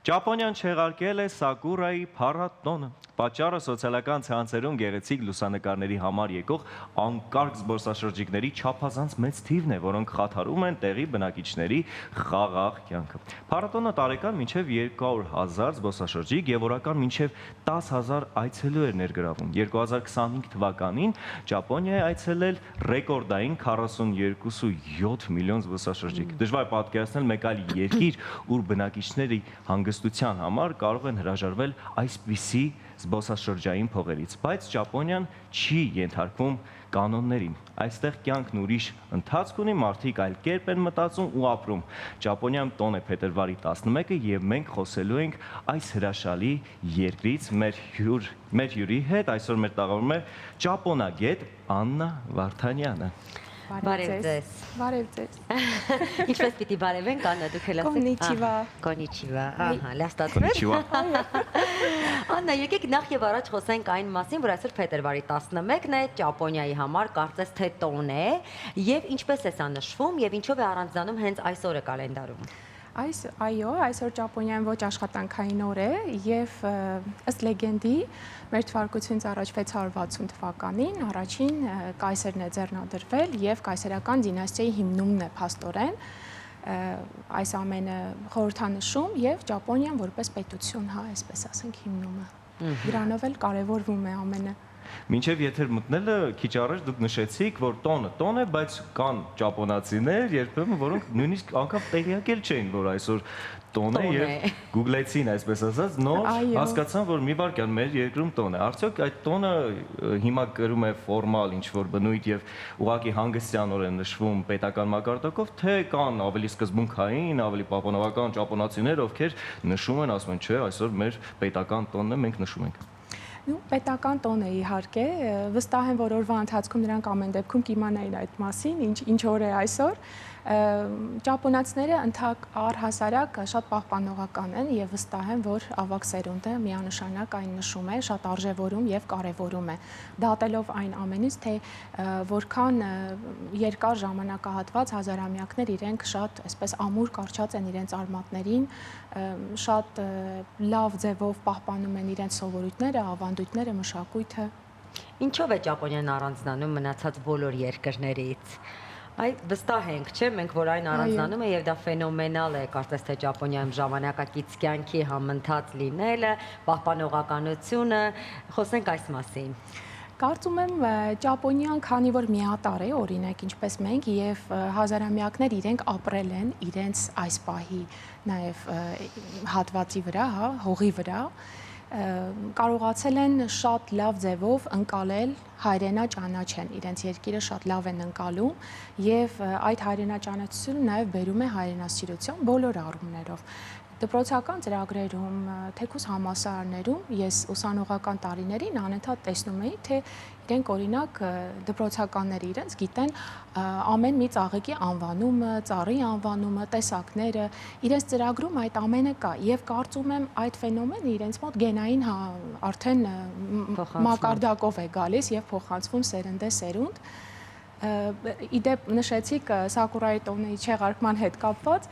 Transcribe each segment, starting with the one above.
Ճապոնիան չեղարկել է Սակուրայի փառատոնը։ Պատճառը սոցիալական ցանցերում գեղեցիկ լուսանկարների համար եկող անկարգ զբոսաշրջիկների չափազանց մեծ թիվն է, որոնք խաթարում են տեղի բնակիչների խաղաղ կյանքը։ Փառատոնը տարեկան մինչև 200,000 զբոսաշրջիկ եւ օրական մինչև 10,000 այցելու էր ներգրավում։ 2025 թվականին Ճապոնիա է այցելել ռեկորդային 42.7 միլիոն զբոսաշրջիկ։ Դժվար պատկերացնել մեկ այլ երկիր, ուր բնակիչների հանգստության համար կարող են հրաժարվել այսպիսի զբոսաշրջային փողերից, բայց Ճապոնիան չի ենթարկվում կանոններին։ Այստեղ կյանքն ուրիշ ընթացք ունի, մարդիկ այլ կերպ են մտածում ու ապրում։ Ճապոնիան տոն է փետրվարի 11-ը եւ մենք խոսելու ենք այս հրաշալի երկրից մեր հյուրի հետ։ Այսօր մեր տաղավարում է ճապոնագետ Աննա Վարդանյանը։ Բարև ձեզ։ Բարև ձեզ։ Ինչպես պիտի բարևենք, Աննա, դուք էլ ասեք։ Կոննիչիվա։ Կոննիչիվա։ Ահա, լավ ստացվեց։ Աննա, եկեք նախ եւ առաջ խոսենք այն մասին, որ այսօր փետրվարի 11-ն է, Ճապոնիայի համար կարծես թե տոն է, եւ ինչպես է սա նշվում եւ ինչով է առանձնանում հենց այս օրը կալենդարում։ Այո, այսօր Ճապոնիան ոչ աշխատանքային օր է եւ ըստ լեգենդի մեր թվարկությունից առաջ 660 թվականին առաջին կայսերն է ձեռնադրվել եւ կայսերական դինաստիայի հիմնումն է փաստորեն այս ամենը խորհրդանշում եւ Ճապոնիան որպես պետություն, հա, այսպես ասենք հիմնումը։ Դրանով էլ կարեւորվում է ամենը։ Մինչև եթեր մտնելը քիչ առաջ դուք նշեցիք, որ տոն է, բայց կան ճապոնացիներ, երբեմն որոնք նույնիսկ անգամ տեղյակ էլ չէին, որ այսօր տոն է եւ գուգլեցին, այսպես ասած, նոր հասկացան, որ մի վարքյան մեր երկրում տոն է։ Արդյոք այդ տոնը հիմա կրում է ֆորմալ ինչ-որ բնույթ եւ ուղղակի հանգստյանորեն նշվում պետական մակարդակով, թե կան ավելի սկզբունքային, ավելի պահպանողական ճապոնացիներ, ովքեր նշում են, ասում են, չէ, այսօր մեր պետական տոնն է, մենք նշում ենք։ Պետական տոն է իհարկե, վստահ եմ, որ օրվա ընթացքում նրանք ամեն դեպքում կիմանային այդ մասին, ինչ օր է այսօր։ Ճապոնացիները առհասարակ շատ պահպանողական են եւ վստահ եմ, որ ավագ սերունդը միանշանակ այն նշում է, շատ արժևորում եւ կարեւորում է։ Դատելով այն ամենից, թե որքան երկար ժամանակահատված հազարամյակներ իրենք շատ այսպես ամուր կարճած են իրենց արմատներին, շատ լավ ձևով պահպանում են իրենց սովորույթները, ավանդույթները, մշակույթը։ Ինչով է Ճապոնիան առանձնանում մնացած բոլոր երկրներից։ Այդ վստահ ենք, չէ՞, մենք որ այն առանձնանում է եւ դա ֆենոմենալ է, կարծես թե Ճապոնիայում ժամանակակից կյանքի համընթաց լինելը, պահպանողականությունը, խոսենք այս մասին։ Կարծում եմ Ճապոնիան, քանի որ միատար է, օրինակ, ինչպես մենք եւ հազարամյակներ իրենք ապրել են իրենց այս պահի նաեւ հատվածի վրա, հա, հողի վրա, կարողացել են շատ լավ ձևով ընկալել հայրենաճանաչեն, իրենց երկիրը շատ լավ են ընկալում եւ այդ հայրենաճանաչությունը նաեւ բերում է հայրենասիրության բոլոր առումներով։ Դպրոցական ծրագրերում, թեկուզ համալսարաններում ես ուսանողական տարիներին անընդհատ տեսնում էի, թե իրենք օրինակ դպրոցականները իրենց գիտեն ամեն մի ծաղիկի անվանումը, ծառի անվանումը, տեսակները, իրենց ծրագրում այդ ամենը կա եւ կարծում եմ այդ ֆենոմենը իրենց մոտ գենային արդեն մակարդակով է գալիս եւ փոխանցվում սերնդե սերունդ։ Իդեպ նշեցիք Սակուրայի տոնի չեղարկման հետ կապված,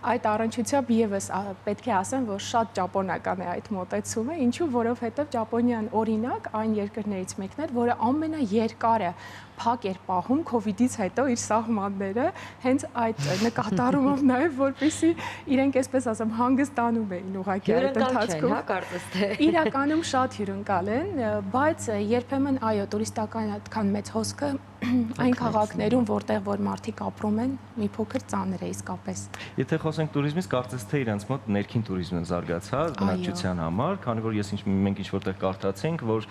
այդ առնչությամբ եւս պետք է ասեմ, որ շատ ճապոնական է այդ մոտեցումը, ինչու, որովհետեւ Ճապոնիան օրինակ այն երկրներից մեկն էր, որը ամենաերկարը փակ էր պահում COVID-ից հետո իր սահմանները, հենց այդ նկատառումով նաեւ որպեսզի իրենք այսպես ասեմ հանգստանում էին ուղղակի այդ ընթացքում։ Հա, կարծես թե։ Իրականում շատ հյուրընկալ են, բայց երբեմն այո, տուրիստական այդքան մեծ հոսքը այն քաղաքներում, որտեղ որ մարդիկ ապրում են, մի փոքր ծանր է իսկապես։ Եթե խոսենք туриզմից, կարծես թե իրենց մոտ ներքին туриզմն է զարգացած բնակչության համար, քանի որ մենք ինչ որտեղ կարդացինք, որ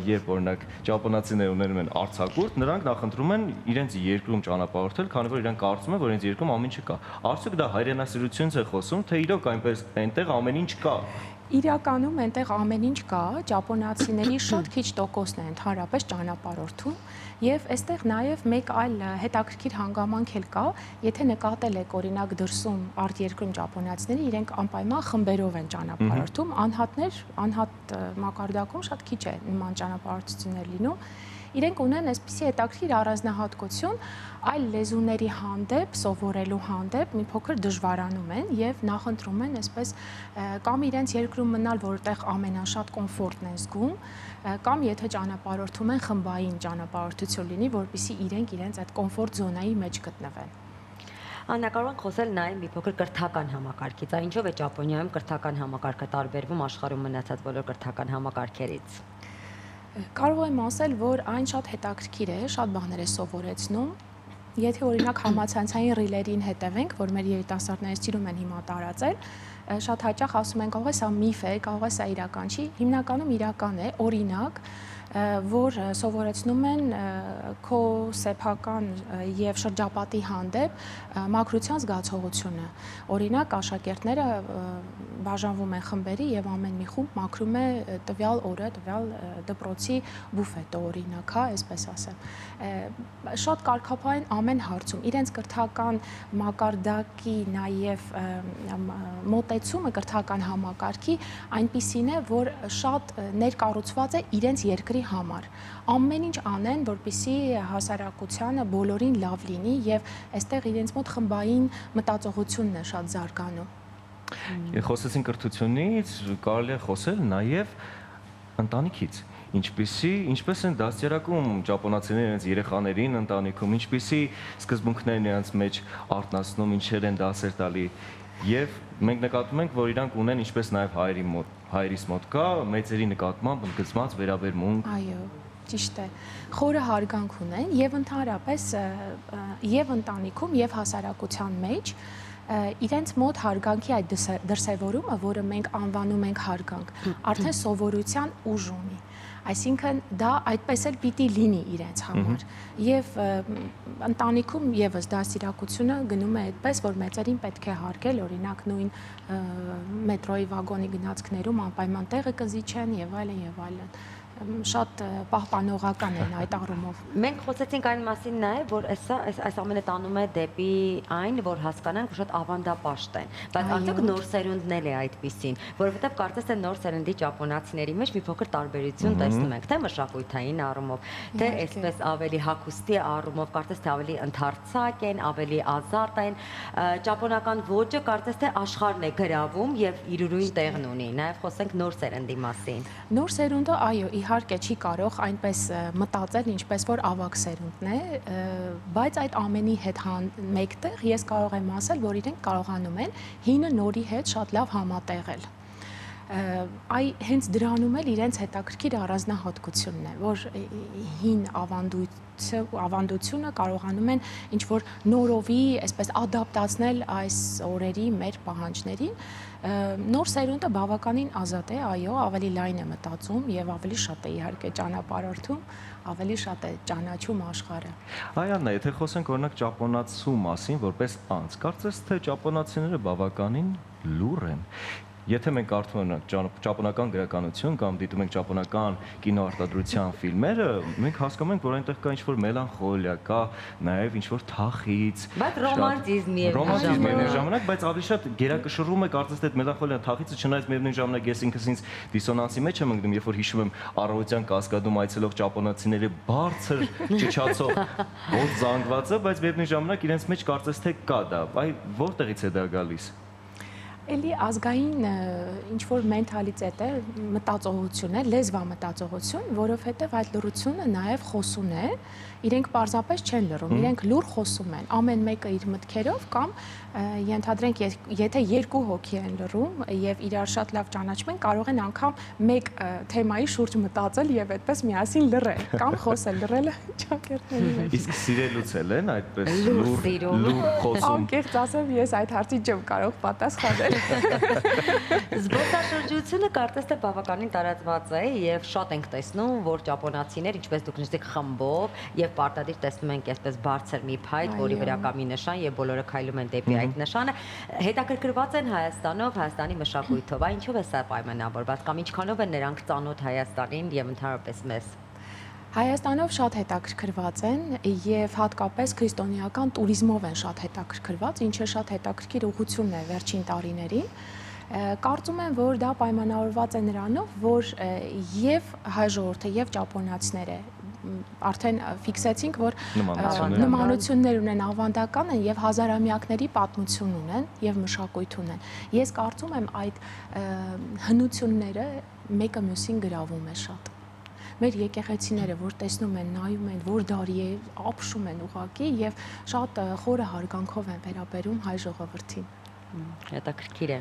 երբ օրինակ ճապոնացիներ ունենում են արձակուրդ, նրանք նախընտրում են իրենց երկրում ճանապարհորդել, քանի որ իրենք կարծում են, որ իրենց երկրում ամեն ինչ կա։ Արդյոք դա հայրենասիրությունից է խոսում, թե իրոք այնպես այնտեղ ամեն ինչ կա։ Իրականում այնտեղ ամեն ինչ կա, ճապոնացիների շատ քիչ տոկոսն է ընդհանրապես ճանապարհորդում եւ այստեղ նաեւ մեկ այլ հետաքրքիր հանգամանք էլ կա, եթե նկատել եք օրինակ դրսում արտերկրում ճապոնացիները իրենք անպայման խմբերով են ճանապարհորդում, անհատ մակարդակում շատ քիչ է նման ճանապարհորդություններ լինում իրենք ունեն այսպիսի հետաքրքիր առանձնահատկություն, այլ լեզուների հանդեպ, սովորելու հանդեպ մի փոքր դժվարանում են եւ նախընտրում են այսպես կամ իրենց երկրում մնալ, որտեղ ամենաշատ կոմֆորտն են զգում, կամ եթե ճանապարհորդում են խմբային ճանապարհորդություն լինի, որպեսզի իրենց այդ կոմֆորտ զոնայի մեջ գտնվեն։ Աննա, կարող ենք խոսել նաև մի փոքր կրթական համակարգից։ Ինչով է Ճապոնիայում կրթական համակարգը տարբերվում աշխարհում մնացած բոլոր կրթական համակարգերից։ Կարող եմ ասել, որ այն շատ հետաքրքիր է, շատ բաներ է սովորեցնում։ Եթե օրինակ համացանցային ռիլերին հետևենք, որ մեր երիտասարդները սիրում են հիմա տարածել, շատ հաճախ ասում են, կարող է սա միֆ է, կարող է սա իրական չի, հիմնականում իրական է, օրինակ, որ սովորեցնում են քո սեփական եւ շրջապատի հանդեպ մաքրության զգացողությունը։ Օրինակ, աշակերտները բաժանվում են խմբերի եւ ամեն մի խումբ մաքրում է տվյալ օրը, տվյալ դպրոցի բուֆետը, օրինակ, հա, այսպես ասեմ։ Շատ կարգապահ են ամեն հարցում։ Իրենց կրթական մակարդակի նաեւ մոտեցումը կրթական համակարգի այնպիսին է, որ շատ ներկառուցված է իրենց երկրի համար։ Ամեն ինչ անեն, որպեսզի հասարակությանը բոլորին լավ լինի եւ այստեղ իրենց մոտ խմբային մտածողությունն է շատ զարգանում։ Խոսեցին կրթությունից, կարելի է խոսել նաեւ ընտանիքից։ Ինչպես են դաստիարակում ճապոնացիները իրենց երեխաներին ընտանիքում, ինչպիսի սկզբունքներ են իրենց մեջ արտնասնում, ինչեր են դասեր տալի։ Եվ մենք նկատում ենք, որ իրանք ունեն ինչպես նաև հայրիս մոտ կա մեծերի նկատմամբ ընդգծված վերաբերմունք։ Այո, ճիշտ է։ Խորը հարգանք ունեն եւ ընդհանրապես եւ ընտանիքում եւ հասարակության մեջ իրենց մոտ հարգանքի այդ դրսևորումը, որը մենք անվանում ենք հարգանք, արդեն սովորության ուժ ունի։ Այսինքն դա այդպես էլ պիտի լինի իրենց համար։ Եվ ընտանիքում եւս դաստիարակությունը գնում է այդպես, որ մեծերին պետք է հարգել, օրինակ նույն մետրոյի վագոնի գնացքներում անպայման տեղը կզիջեն եւ այլն եւ այլն։ Շատ պահպանողական են այդ առումով։ Մենք խոսեցինք այն մասին նաև, որ այս ամենը տանում է դեպի այն, որ հասկանանք, որ շատ ավանդապաշտ են, բայց արդյոք նոր սերունդն էլ է այդպիսին, որովհետև կարծես թե նոր սերնդի ճապոնացիների մեջ մի փոքր տարբերություն տեսնում ենք, թե մշակութային առումով, թե այսպես ավելի հագուստի առումով, կարծես թե ավելի ընդարձակ են, ավելի ազատ են, ճապոնական ոճը կարծես թե աշխարհն է գրավում եւ իր ուրույն տեղն ունի։ Նաև խոսենք նոր սերնդի մասին։ Նոր սերունդը, այո, իհարկե չի կարող այնպես մտածել, ինչպես որ ավագ սերունդն է, բայց այդ ամենի հետ մեկտեղ ես կարող եմ ասել, որ իրենք կարողանում են հինը նորի հետ շատ լավ համատեղել։ Հենց դրանում էլ իրենց հետաքրքիր առանձնահատկությունն է, որ հին ավանդությունը կարողանում են ինչ-որ նորովի այսպես ադապտացնել այս օրերի մեր պահանջներին։ Նոր սերունդը բավականին ազատ է, այո, ավելի լայն է մտածում եւ ավելի շատ է իհարկե ճանապարհորդում, ավելի շատ է ճանաչում աշխարհը։ Աննա, եթե խոսենք օրինակ ճապոնացու մասին, որպես անձ, կարծես թե ճապոնացիները բավականին լուռ են։ Եթե մենք կարդում ենք ճապոնական գրականություն կամ դիտում ենք ճապոնական կինոարտադրության ֆիլմերը, մենք հասկանում ենք, որ այնտեղ կա ինչ-որ մելանխոլիա, կա նաև ինչ-որ թախիծ, բայց ռոմանտիզմ եւ ժամանակ, բայց ավելի շատ գերակշռում է կարծես թե այդ մելանխոլիան, թախիծը, չնայած միևնույն ժամանակ ես ինքս ինձ դիսոնանսի մեջ եմ ընկնում, երբ որ հիշում եմ առավոտյան կասկադում այցելող ճապոնացիների բարձր ճչացող ոնց զանգվածը, բայց միևնույն ժամանակ իրենց մեջ կարծես թե կա դա, այ որտեղից է դա գալիս։ Էլի ազգային ինչ-որ մենթալիտետ է, մտածողություն է, լեզվամտածողություն, որովհետև այդ լռությունը նաև խոսուն է, իրենք պարզապես չեն լռում, իրենք լուռ խոսում են, ամեն մեկը իր մտքերով կամ ենթադրենք, եթե երկու հոգի են լռում եւ իրար շատ լավ ճանաչում են, կարող են անգամ մեկ թեմայի շուրջ մտածել եւ այդպես միասին լռել կամ խոսել, լռելը ճակերտների մեջ։ Իսկ սիրելուց էլ են այդպես լուռ խոսում։ Անկեղծ ասեմ, ես այդ հարցի չեմ կարող պատասխանել։ Զբոսաշրջությունը կարծես թե բավականին տարածված է եւ շատ ենք տեսնում, որ ճապոնացիներ, ինչպես դուք նշեցիք, խմբով եւ պարտադիր տեսնում ենք այսպես բարձր մի փայտ, որի վրա կա մի նշան եւ բոլորը քայլում են դեպի այդ նշանը, հետաքրքրված են Հայաստանով, Հայաստանի մշակույթով, ինչով է սա պայմանավորված կամ ինչքանով են նրանք ծանոթ Հայաստանին եւ ընդհանրապես մեզ։ Հայաստանով շատ հետաքրքրված են եւ հատկապես քրիստոնեական туриզմով են շատ հետաքրքրված, ինչը շատ հետաքրքիր ուղղությունն է վերջին տարիներին։ Կարծում եմ, որ դա պայմանավորված է նրանով, որ եւ հայ ժողովուրդը եւ ճապոնացիները արդեն ֆիքսեցինք, որ Նմանություններ ունեն, ավանդական են եւ հազարամյակների պատմություն ունեն եւ մշակույթ ունեն։ Ես կարծում եմ այդ հնությունները մեկը մյուսին գրավում է շատ։ Մեր եկեղեցիները, որ տեսնում են, նայում են, որ դարի է, ապշում են ուղակի եւ շատ խորը հարգանքով են վերաբերում հայ ժողովրդին։ Հետաքրքիր է։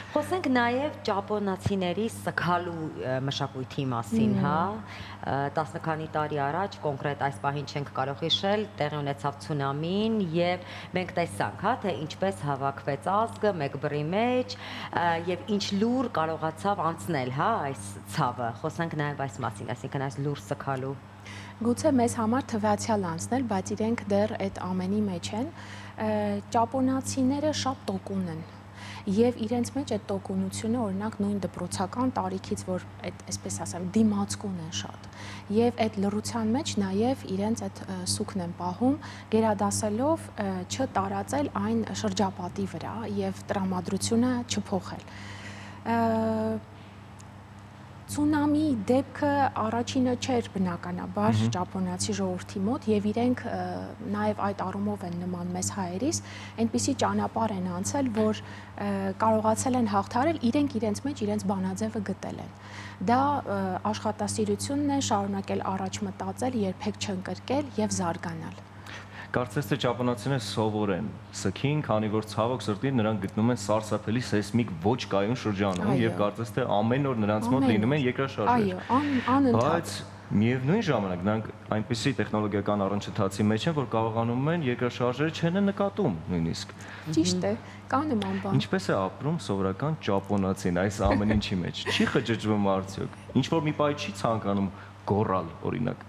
Խոսենք նաև ճապոնացիների սգալու մշակույթի մասին, հա, 10 քանի տարի առաջ, կոնկրետ այս պահին չենք կարող հիշել, տեղի ունեցավ ցունամին եւ մենք տեսանք, հա, թե ինչպես հավաքվեց ազգը մեկ բռի մեջ եւ ինչ լուր կարողացավ անցնել, հա, այս ցավը։ Խոսենք նաև այս մասին, այսինքն այս լուր սգալու։ Գուցե մեզ համար թվացial անցնել, բայց իրենք դեռ այդ ամենի մեջ են։ Ճապոնացիները շատ տոկուն են։ Եվ իրենց մեջ այդ տոկունությունը օրինակ նույն դպրոցական տարիքից, որ այդ այսպես ասեմ, դիմացկուն են շատ։ Եվ այդ լռության մեջ նաև իրենց այդ սուքն են պահում, գերադասելով չտարածել այն շրջապատի վրա եւ տրամադրությունը չփոխել։ Ցունամի դեպքը առաջինը չէր բնականաբար ճապոնացի ժողովրդի մոտ եւ իրենք նաեւ այդ առումով են նման մեզ հայերիս, այնպիսի ճանապարհ են անցել, որ կարողացել են հաղթարել, իրենց մեջ իրենց բանաձևը գտել են։ Դա աշխատասիրությունն է, շարունակել առաջ մտածել, երբեք չընկրկել եւ զարգանալ։ Կարծես թե ճապոնացիները սովոր են սքին, քանի որ ցավոք սրտի նրանք գտնում են սարսափելի սեյսմիկ ոչ կայուն շրջանում եւ կարծես թե ամեն օր նրանց մոտ լինում են երկրաշարժեր։ Այո, անընդհատ։ Բայց միևնույն ժամանակ նրանք այնպիսի տեխնոլոգիական առընչացի մեջ են, որ կարողանում են երկրաշարժերը չեն նկատում նույնիսկ։ Ճիշտ է, կա նման բան։ Ինչպես է ապրում սովորական ճապոնացին այս ամեն ինչի մեջ։ Չի խճճվում արդյոք։ Ինչ որ մի բայ չի ցանկանում գոռալ, օրինակ։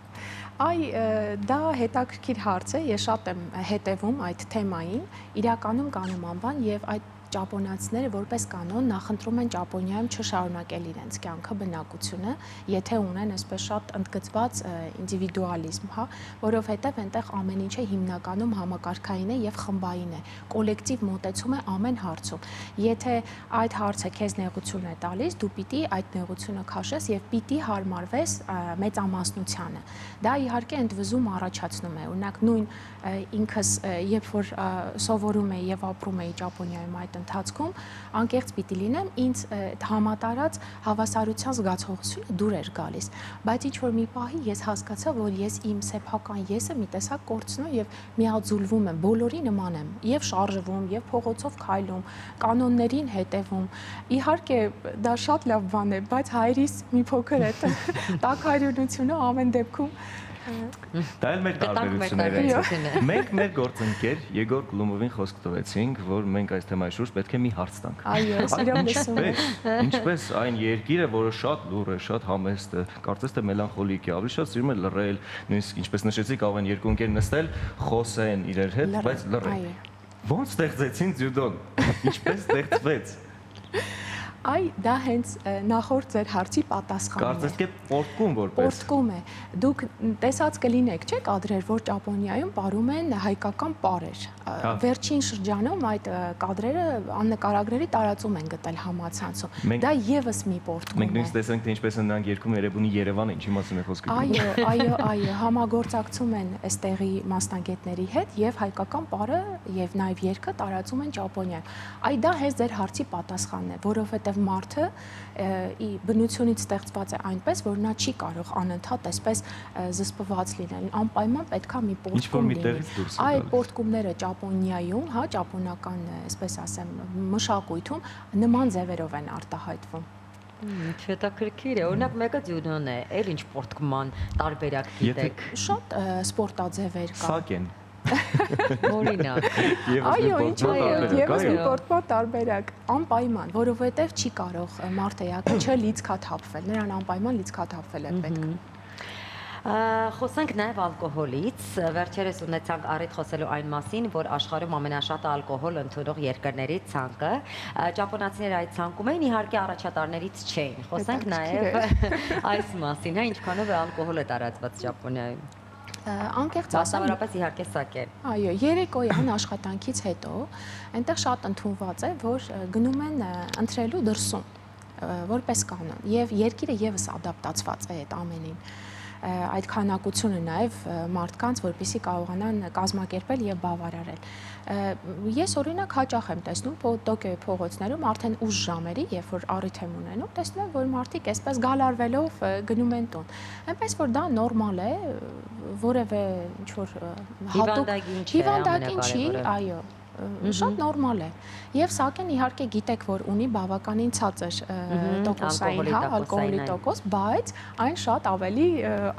Դա հետաքրքիր հարց է, ես շատ եմ հետևում այդ թեմային, իրականում կա նման բան եւ այդ ճապոնացիները որպես կանոն նախընտրում են Ճապոնիայում չշարունակել իրենց կյանքը, բնակությունը, եթե ունեն այսպես շատ ընդգծված ինդիվիդուալիզմ, հա, որովհետև այնտեղ ամեն ինչը հիմնականում համակարգային է եւ խմբային է, կոլեկտիվ մոտեցում է ամեն հարցում։ Եթե այդ հարցը քեզ նեղություն է տալիս, դու պիտի այդ նեղությունը քաշես եւ պիտի հարմարվես մեծամասնությանը։ Դա իհարկե ընդվզում առաջացնում է։ Օրինակ նույն ինքս երբ որ սովորում էի եւ ապրում էի Ճապոնիայում այդ ընթացքում անկեղծ պիտի լինեմ, ինձ համատարած հավասարության զգացողությունը դուր էր գալիս, բայց ինչ որ մի պահի ես հասկացա, որ ես իմ սեփական եսը մի տեսակ կորցնում եւ միաձուլվում եմ, բոլորի նման եմ, եւ շարժվում, եւ փողոցով քայլում, կանոններին հետևում։ Իհարկե դա շատ լավ բան է, բայց հայրիս մի փոքր է տակարյունությունը ամեն դեպքում Դա էլ մեր տարբերությունները են։ Մենք մեր գործընկեր Եգոր Կլումովին խոսք տվեցինք, որ մենք այս թեմայի շուրջ պետք է մի հարց տանք։ Այո, սիրով լսում եմ։ Ինչպես այն երկիրը, որը շատ լուռ է, շատ համեստ է, կարծես թե մելանխոլիկ է, ավելի շատ սիրում է լռել, նույնիսկ ինչպես նշեցի, կարող են երկու ընկեր նստել, խոսեն իրար հետ, բայց լռել։ Ո՞նց ստեղծեցին ձյուդոն։ Ինչպես ստեղծվեց։ Դա հենց նախորդ ձեր հարցի պատասխանն է։ Կարծես թե պորտկում որպես։ Պորտկում է։ Դուք տեսած կլինեք, չէ՞, կադրեր, որ Ճապոնիայում ապրում են հայկական պարեր։ Վերջին շրջանում այդ կադրերը աննկարագրերի տարածում են գտել համացանցում։ Դա եւս մի պորտկում է։ Մենք նույնիսկ տեսանք, թե ինչպես են նրանք երգում Երևանի Երևանը, ինչի մասին է խոսքը։ Այո, համագործակցում են այստեղի մասնագետների հետ եւ հայկական պարը եւ նաեւ երգը տարածում են Ճապոնիայում։ Դա հենց ձեր հարցի պատասխանն է, որովհետեւ մարդը բնությունից ստեղծված է այնպես, որ նա չի կարող անընդհատ այսպես զսպված լինել։ Անպայման պետքա մի պորտկում լինի։ Այդ պորտկումները Ճապոնիայում, հա, ճապոնական, այսպես ասեմ, մշակույթում նման ձևերով են արտահայտվում։ Հետաքրքիր է, օրինակ մեկը ձյուդոն է, էլ ինչ պորտկման տարբերակ գիտեք։ Շատ սպորտաձևեր կա։ Սակեն։ Օրինակ։ Այո, ինչ եւս մի պորտկման տարբերակ, անպայման, որովհետեւ չի կարող մարդեյակը չլիցքաթափվել, նրան անպայման լիցքաթափվել է պետք։ Խոսենք նաև ալկոհոլից, վերջերս ունեցանք առիթ խոսելու այն մասին, որ աշխարհում ամենաշատը ալկոհոլ ընդունող երկրների ցանկը, ճապոնացիները այդ ցանկում էին, իհարկե առաջատարներից չէին։ Խոսենք նաև այս մասին, հա, ինչքանով է ալկոհոլը տարածված Ճապոնիայում։ Անկեղծ ասեմ, բացառապես իհարկե սակեն։ Այո, երեկոյան աշխատանքից հետո այնտեղ շատ ընդունված է, որ գնում են ընտրելու դրսում որպես կանոն, եւ երկիրը եւս ադապտացված է այդ ամենին։ այդ քանակությունը նաև մարդկանց, որպեսզի կարողանան կազմակերպել եւ բավարարել։ Ես օրինակ հաճախ եմ տեսնում Տոկիոյի փողոցներում արդեն ուշ ժամերի, երբ որ առիթ եմ ունենում, տեսնում եմ, որ մարդիկ այսպես գալարվելով գնում են տուն։ Այնպես որ դա նորմալ է, որևէ ինչ որ հատուկ հիվանդագին չի, այո, շատ նորմալ է։ Եւ սակայն իհարկե գիտեք, որ ունի բավականին ցածր տոկոսային, ալկոհոլի տոկոս, բայց այն շատ ավելի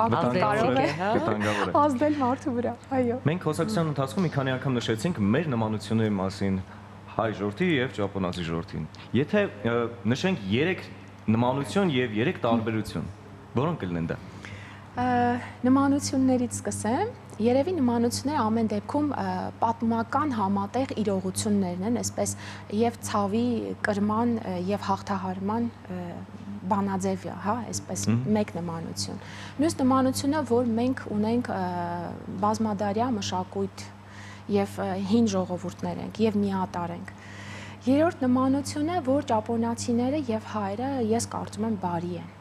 ակտիվ կարող է ազդել մարդու վրա, այո։ Մենք խոսակցության ընթացքում մի քանի անգամ նշեցինք մեր նմանությունների մասին հայ ժողովրդի եւ ճապոնացի ժողովրդին։ Եթե նշենք 3 նմանություն եւ 3 տարբերություն, որոնք կլինեն դա։ Նմանություններից սկսեմ։ Երևի նմանությունները ամեն դեպքում պատմական համատեղ իրողություններն են, այսպես եւ ցավի կրման եւ հաղթահարման բանաձևը, հա, այսպես մեկ նմանություն։ Մյուս նմանությունը, որ մենք ունենք բազմադարյա մշակույթ եւ հին ժողովուրդներ ենք եւ միատար ենք։ Երրորդ նմանությունը, որ ճապոնացիները եւ հայերը, ես կարծում եմ, բարի են։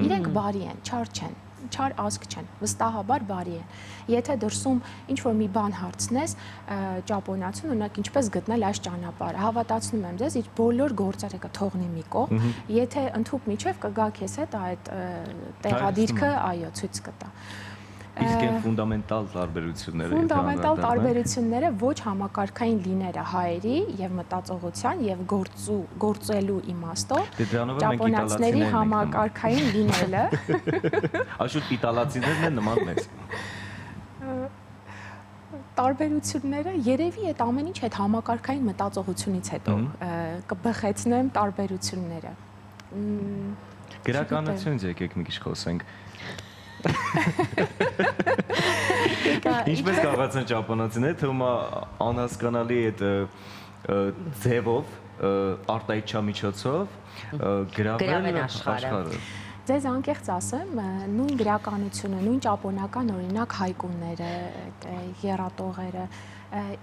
Իրենք բարի են, չար չեն։ Չար ազգ չեն, վստահաբար բարի են։ Եթե դրսում ինչ որ մի բան հարցնես, ճապոնացուն օրինակ ինչպես գտնել այս ճանապարհը, հավատացնում եմ ձեզ, իր բոլոր գործերը կթողնի մի կողմ, եթե ընդհուպ միջև կգա քեզ հետ այդ տեղադիրքը, այո, ցույց կտա։ Իսկ այն ֆունդամենտալ տարբերությունները, ֆունդամենտալ տարբերությունները ոչ համակարգային լինելը հայերի եւ մտածողության եւ գործելու իմաստով, ճապոնացիների համակարգային լինելը։ Աշուտ իտալացիներն են նման մեզ։ Տարբերությունները երևի այդ ամեն ինչ այդ համակարգային մտածողությունից հետո կբխեցնեմ տարբերությունները։ Գրականություն եկեք մի քիչ խոսենք։ Ինչպես կարողացան ճապոնացիները թվում է անհասկանալի այդ ձևով արտահայտչամիջոցով գրավել աշխարհը։ Ձեզ անկեղծ ասեմ, նույն գրականությունը, նույն ճապոնական օրինակ հայկունները, եռատողերը,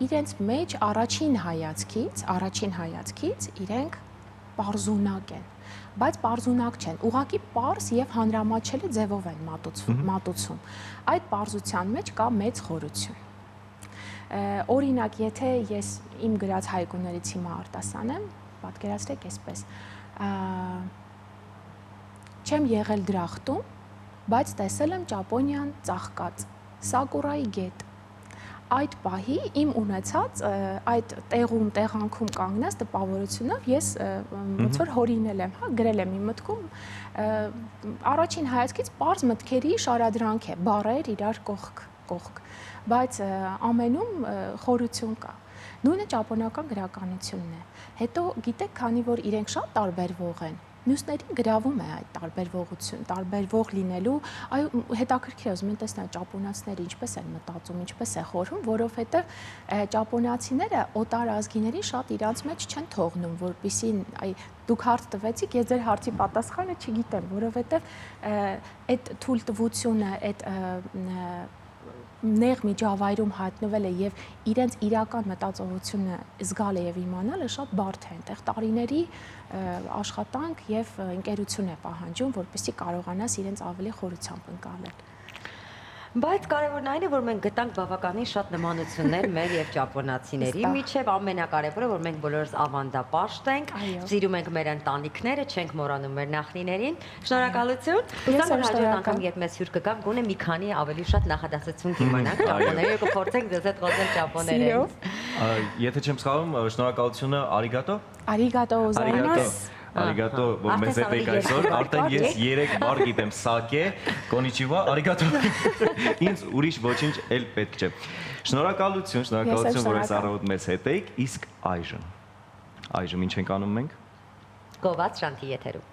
իրենց մեջ առաջին հայացքից իրենք պարզունակ են, բայց պարզունակ չեն, ուղղակի պարզ եւ հանրամատչելի ձևով են մատուցում։ Այդ պարզության մեջ կա մեծ խորություն։ Օրինակ, եթե ես իմ գրած հայկուներից հիմա արտասանեմ, պատկերացրեք այսպես. Չեմ եղել դրախտում, բայց տեսել եմ Ճապոնիան ծաղկած, սակուրայի գետ։ Այդ պահի իմ ունեցած այդ տեղանքում կանգնած տպավորությունով ես ոնց որ հորինել եմ, հա, գրել եմ իմ մտքում առաջին հայացքից պարզ մտքերի շարադրանք է, բառեր իրար կողք, բայց ամենում խորություն կա։ Նույնը ճապոնական գրականությունն է։ Հետո գիտեք, քանի որ իրենք շատ տարբերվող են, մյուսներին գրավում է այդ տարբերվող լինելու, այո, հետաքրքիր է, ուզում եմ տեսնել ճապոնացիները ինչպես են մտածում, ինչպես է խորհում, որովհետև ճապոնացիները օտար ազգիներին շատ իրանց մեջ չեն թողնում, որպեսզի դուք հարց տվեցիք, ես ձեր հարցի պատասխանը չգիտեմ, որովհետև այդ թույլտվությունը, այդ նեղ միջավայրում հայտնվելը եւ իրենց իրական մտածողությունը զգալը եւ իմանալը շատ բարդ է, այնտեղ տարիների աշխատանք եւ ընկերություն է պահանջում, որպեսզի կարողանաս իրենց ավելի խորությամբ ընկալել։ Բայց կարևորն այն է, որ մենք գտանք բավականին շատ նմանություններ մեր եւ ճապոնացիների միջև, ամենակարևորը, որ մենք բոլորս ավանդապաշտ ենք, սիրում ենք մեր ընտանիքները, չենք մոռանում մեր նախնիներին։ Շնորհակալություն։ Հուսամ որ հաջորդ անգամ երբ մեզ հյուր կգաք, գոնե մի քանի ավելի շատ նախադասություն կիմանանք ճապոներեն, կփորձենք ձեզ հետ խոսել ճապոներեն։ Եթե չեմ սխալվում, շնորհակալությունը, արիգատո։ Արիգատո գոզայմաս։ Արիգատո, որ մեզ հետ եք այսօր, արդեն ես 3 բառ գիտեմ, սակե, կոնիչիվա, արիգատո։ Ինձ ուրիշ ոչինչ էլ պետք չէ։ Շնորհակալություն, որ այս առավոտ մեզ հետ եք, իսկ այժմ ինչ ենք անում մենք։ Գոված շանթի եթերում։